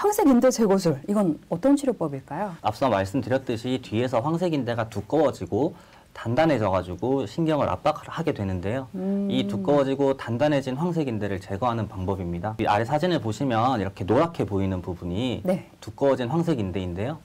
황색인대 제거술, 이건 어떤 치료법일까요? 앞서 말씀드렸듯이 뒤에서 황색인대가 두꺼워지고 단단해져가지고 신경을 압박하게 되는데요. 이 두꺼워지고 단단해진 황색인대를 제거하는 방법입니다. 이 아래 사진을 보시면 이렇게 노랗게 보이는 부분이 네. 두꺼워진 황색인대인데요.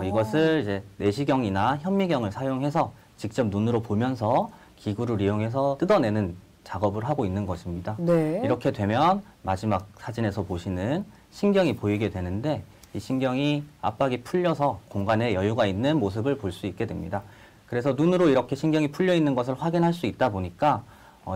이것을 이제 내시경이나 현미경을 사용해서 직접 눈으로 보면서 기구를 이용해서 뜯어내는 작업을 하고 있는 것입니다. 네. 이렇게 되면 마지막 사진에서 보시는 신경이 보이게 되는데 이 신경이 압박이 풀려서 공간에 여유가 있는 모습을 볼 수 있게 됩니다. 그래서 눈으로 이렇게 신경이 풀려 있는 것을 확인할 수 있다 보니까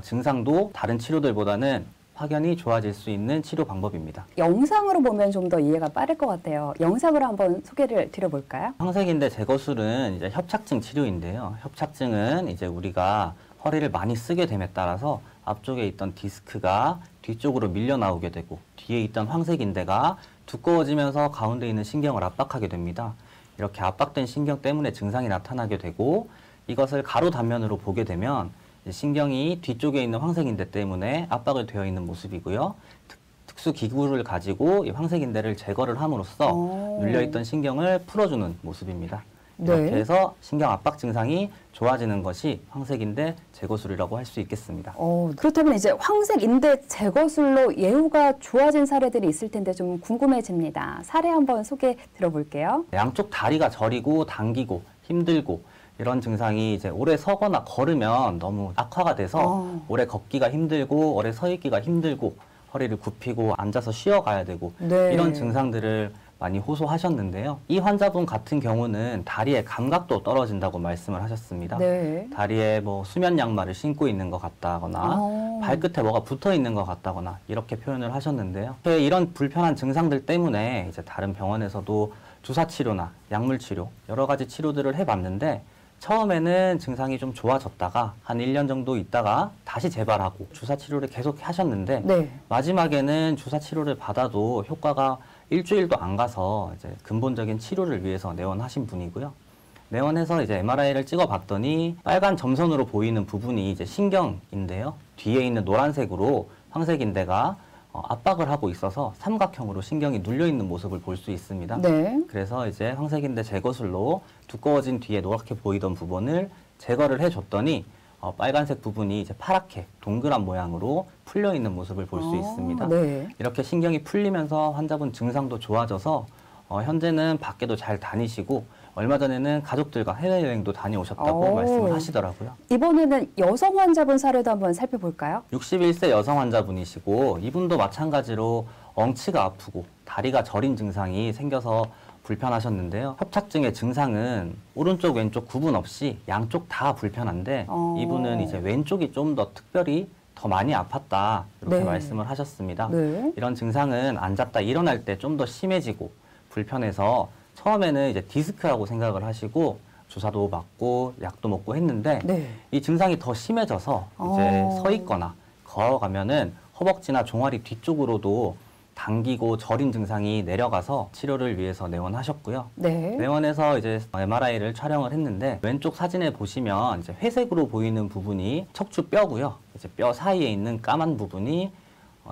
증상도 다른 치료들보다는 확연히 좋아질 수 있는 치료 방법입니다. 영상으로 보면 좀 더 이해가 빠를 것 같아요. 영상으로 한번 소개를 드려볼까요? 황색인대 제거술은 이제 협착증 치료인데요. 협착증은 이제 우리가 허리를 많이 쓰게 됨에 따라서 앞쪽에 있던 디스크가 뒤쪽으로 밀려 나오게 되고 뒤에 있던 황색인대가 두꺼워지면서 가운데 있는 신경을 압박하게 됩니다. 이렇게 압박된 신경 때문에 증상이 나타나게 되고 이것을 가로 단면으로 보게 되면 신경이 뒤쪽에 있는 황색인대 때문에 압박을 되어 있는 모습이고요. 특수 기구를 가지고 이 황색인대를 제거를 함으로써 눌려있던 신경을 풀어주는 모습입니다. 이렇게 해서 신경 압박 증상이 좋아지는 것이 황색인대 제거술이라고 할 수 있겠습니다. 그렇다면 이제 황색인대 제거술로 예후가 좋아진 사례들이 있을 텐데 좀 궁금해집니다. 사례 한번 소개 들어볼게요. 양쪽 다리가 저리고 당기고 힘들고 이런 증상이 이제 오래 서거나 걸으면 너무 악화가 돼서 오래 걷기가 힘들고 오래 서 있기가 힘들고 허리를 굽히고 앉아서 쉬어가야 되고 네. 이런 증상들을 많이 호소하셨는데요. 이 환자분 같은 경우는 다리의 감각도 떨어진다고 말씀을 하셨습니다. 네. 다리에 뭐 수면 양말을 신고 있는 것 같다거나 발끝에 뭐가 붙어 있는 것 같다거나 이렇게 표현을 하셨는데요. 이런 불편한 증상들 때문에 이제 다른 병원에서도 주사 치료나 약물 치료 여러 가지 치료들을 해봤는데 처음에는 증상이 좀 좋아졌다가 한 1년 정도 있다가 다시 재발하고 주사 치료를 계속 하셨는데 네. 마지막에는 주사 치료를 받아도 효과가 일주일도 안 가서 이제 근본적인 치료를 위해서 내원하신 분이고요. 내원해서 이제 MRI를 찍어봤더니 빨간 점선으로 보이는 부분이 이제 신경인데요. 뒤에 있는 노란색으로 황색인대가 압박을 하고 있어서 삼각형으로 신경이 눌려 있는 모습을 볼 수 있습니다. 네. 그래서 이제 황색인대 제거술로 두꺼워진 뒤에 노랗게 보이던 부분을 제거를 해줬더니 빨간색 부분이 이제 파랗게 동그란 모양으로 풀려 있는 모습을 볼 수 있습니다. 네. 이렇게 신경이 풀리면서 환자분 증상도 좋아져서 현재는 밖에도 잘 다니시고 얼마 전에는 가족들과 해외여행도 다녀오셨다고 말씀을 하시더라고요. 이번에는 여성 환자분 사례도 한번 살펴볼까요? 61세 여성 환자분이시고 이분도 마찬가지로 엉치가 아프고 다리가 저린 증상이 생겨서 불편하셨는데요. 협착증의 증상은 오른쪽 왼쪽 구분 없이 양쪽 다 불편한데 이분은 이제 왼쪽이 좀 더 특별히 더 많이 아팠다 이렇게 네. 말씀을 하셨습니다. 네. 이런 증상은 앉았다 일어날 때 좀 더 심해지고 불편해서 처음에는 이제 디스크라고 생각을 하시고 주사도 맞고 약도 먹고 했는데 네. 이 증상이 더 심해져서 이제 서 있거나 걸어가면은 허벅지나 종아리 뒤쪽으로도 당기고 저린 증상이 내려가서 치료를 위해서 내원하셨고요. 네. 내원해서 이제 MRI를 촬영을 했는데 왼쪽 사진에 보시면 이제 회색으로 보이는 부분이 척추뼈고요. 이제 뼈 사이에 있는 까만 부분이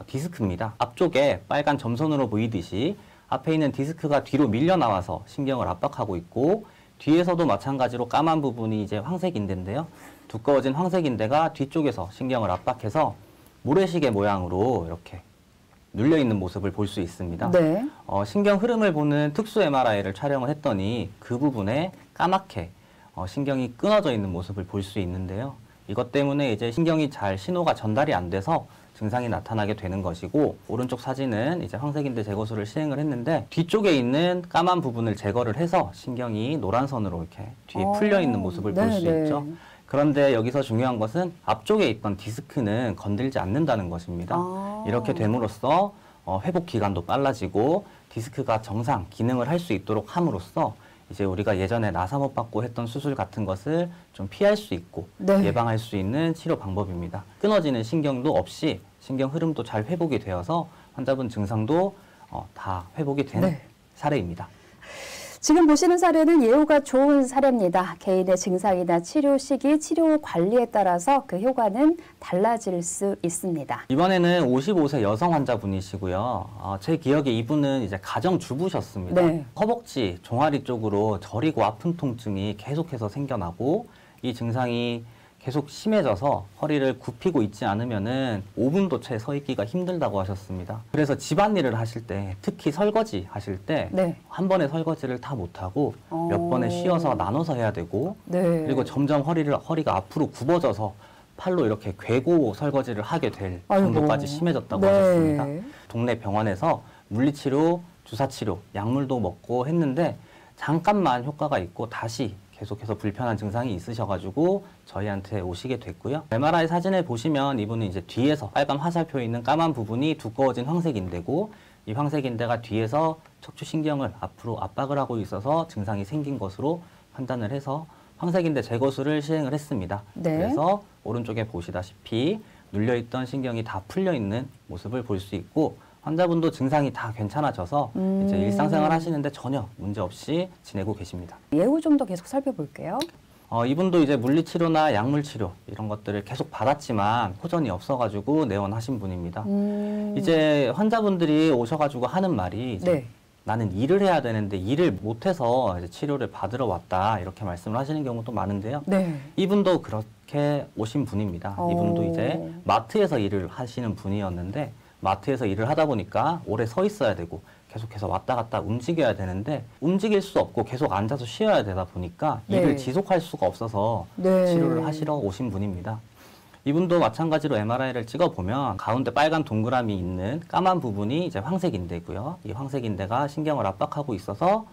디스크입니다. 앞쪽에 빨간 점선으로 보이듯이 앞에 있는 디스크가 뒤로 밀려 나와서 신경을 압박하고 있고 뒤에서도 마찬가지로 까만 부분이 이제 황색인대인데요. 두꺼워진 황색인대가 뒤쪽에서 신경을 압박해서 모래시계 모양으로 이렇게 눌려 있는 모습을 볼 수 있습니다. 네. 신경 흐름을 보는 특수 MRI를 촬영을 했더니 그 부분에 까맣게 신경이 끊어져 있는 모습을 볼 수 있는데요. 이것 때문에 이제 신경이 잘 신호가 전달이 안 돼서 증상이 나타나게 되는 것이고 오른쪽 사진은 이제 황색인대 제거술을 시행을 했는데 뒤쪽에 있는 까만 부분을 제거를 해서 신경이 노란 선으로 이렇게 뒤에 풀려 있는 모습을 볼 수 있죠. 그런데 여기서 중요한 것은 앞쪽에 있던 디스크는 건들지 않는다는 것입니다. 이렇게 됨으로써 회복 기간도 빨라지고 디스크가 정상 기능을 할 수 있도록 함으로써 이제 우리가 예전에 나사 못 받고 했던 수술 같은 것을 좀 피할 수 있고 네. 예방할 수 있는 치료 방법입니다. 끊어지는 신경도 없이 신경 흐름도 잘 회복이 되어서 환자분 증상도 다 회복이 된 네. 사례입니다. 지금 보시는 사례는 예후가 좋은 사례입니다. 개인의 증상이나 치료 시기, 치료 관리에 따라서 그 효과는 달라질 수 있습니다. 이번에는 55세 여성 환자분이시고요. 제 기억에 이분은 이제 가정주부셨습니다. 네. 허벅지, 종아리 쪽으로 저리고 아픈 통증이 계속해서 생겨나고 이 증상이 계속 심해져서 허리를 굽히고 있지 않으면은 5분도 채 서 있기가 힘들다고 하셨습니다. 그래서 집안일을 하실 때, 특히 설거지 하실 때, 네. 한 번에 설거지를 다 못하고 몇 번에 쉬어서 나눠서 해야 되고, 네. 그리고 점점 허리가 앞으로 굽어져서 팔로 이렇게 괴고 설거지를 하게 될 아이고. 정도까지 심해졌다고 네. 하셨습니다. 동네 병원에서 물리치료, 주사치료, 약물도 먹고 했는데 잠깐만 효과가 있고 다시 계속해서 불편한 증상이 있으셔가지고 저희한테 오시게 됐고요. MRI 사진을 보시면 이분은 이제 뒤에서 빨간 화살표 있는 까만 부분이 두꺼워진 황색인대고 이 황색인대가 뒤에서 척추신경을 앞으로 압박을 하고 있어서 증상이 생긴 것으로 판단을 해서 황색인대 제거술을 시행을 했습니다. 네. 그래서 오른쪽에 보시다시피 눌려있던 신경이 다 풀려있는 모습을 볼 수 있고 환자분도 증상이 다 괜찮아져서 이제 일상생활 하시는데 전혀 문제없이 지내고 계십니다. 예후 좀 더 계속 살펴볼게요. 이분도 이제 물리치료나 약물치료 이런 것들을 계속 받았지만 호전이 없어가지고 내원하신 분입니다. 이제 환자분들이 오셔가지고 하는 말이 이제 네. 나는 일을 해야 되는데 일을 못해서 이제 치료를 받으러 왔다 이렇게 말씀을 하시는 경우도 많은데요. 네. 이분도 그렇게 오신 분입니다. 이분도 이제 마트에서 일을 하시는 분이었는데 마트에서 일을 하다 보니까 오래 서 있어야 되고 계속해서 왔다 갔다 움직여야 되는데 움직일 수 없고 계속 앉아서 쉬어야 되다 보니까 네. 일을 지속할 수가 없어서 네. 치료를 하시러 오신 분입니다. 이분도 마찬가지로 MRI를 찍어보면 가운데 빨간 동그라미 있는 까만 부분이 이제 황색인대고요. 이 황색인대가 신경을 압박하고 있어서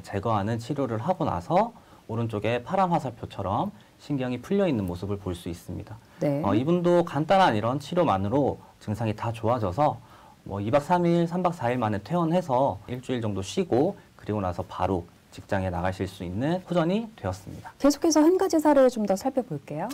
제거하는 치료를 하고 나서 오른쪽에 파란 화살표처럼 신경이 풀려 있는 모습을 볼 수 있습니다. 네. 이분도 간단한 이런 치료만으로 증상이 다 좋아져서 2박 3일, 3박 4일 만에 퇴원해서 일주일 정도 쉬고 그리고 나서 바로 직장에 나가실 수 있는 호전이 되었습니다. 계속해서 한 가지 사례 좀 더 살펴볼게요.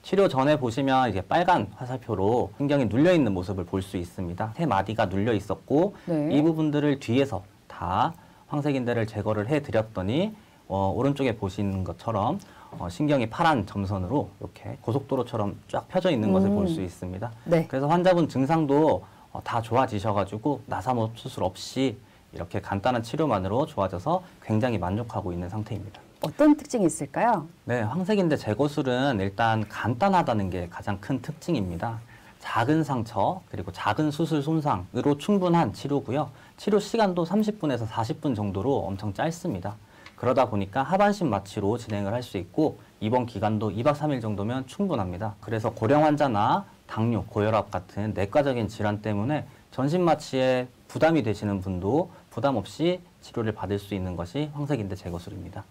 치료 전에 보시면 이게 빨간 화살표로 신경이 눌려 있는 모습을 볼 수 있습니다. 세 마디가 눌려 있었고 네. 이 부분들을 뒤에서 다 황색인대를 제거를 해드렸더니 오른쪽에 보시는 것처럼 신경이 파란 점선으로 이렇게 고속도로처럼 쫙 펴져 있는 것을 볼 수 있습니다. 네. 그래서 환자분 증상도 다 좋아지셔가지고 나사못 수술 없이 이렇게 간단한 치료만으로 좋아져서 굉장히 만족하고 있는 상태입니다. 어떤 특징이 있을까요? 네, 황색인대 제거술은 일단 간단하다는 게 가장 큰 특징입니다. 작은 상처 그리고 작은 수술 손상으로 충분한 치료고요. 치료 시간도 30분에서 40분 정도로 엄청 짧습니다. 그러다 보니까 하반신 마취로 진행을 할 수 있고 입원 기간도 2박 3일 정도면 충분합니다. 그래서 고령 환자나 당뇨, 고혈압 같은 내과적인 질환 때문에 전신 마취에 부담이 되시는 분도 부담 없이 치료를 받을 수 있는 것이 황색인대 제거술입니다.